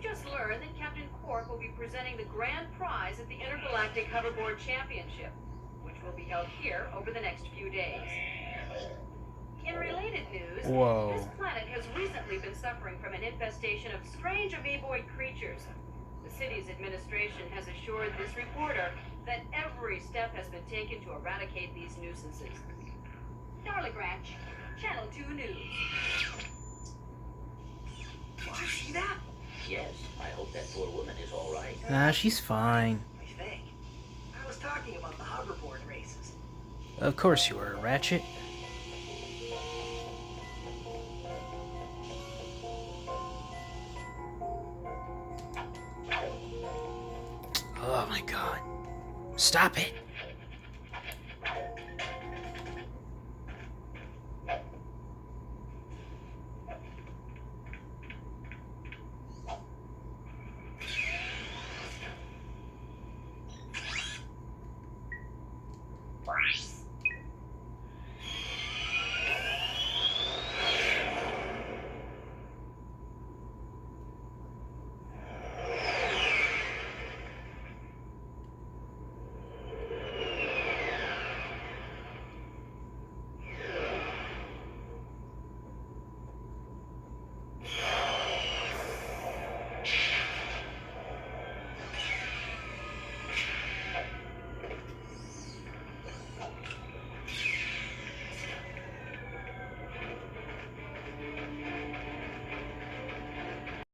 We've just learned that Captain Quark will be presenting the grand prize at the Intergalactic Hoverboard Championship, which will be held here over the next few days. In related news, this planet has recently been suffering from an infestation of strange amoeboid creatures. The city's administration has assured this reporter that every step has been taken to eradicate these nuisances. Darling Ranch, Channel 2 News. Did you see that? Yes, I hope that poor woman is all right. She's fine. I think. I was talking about the hoverboard races. Of course you were, Ratchet. Oh my god. Stop it.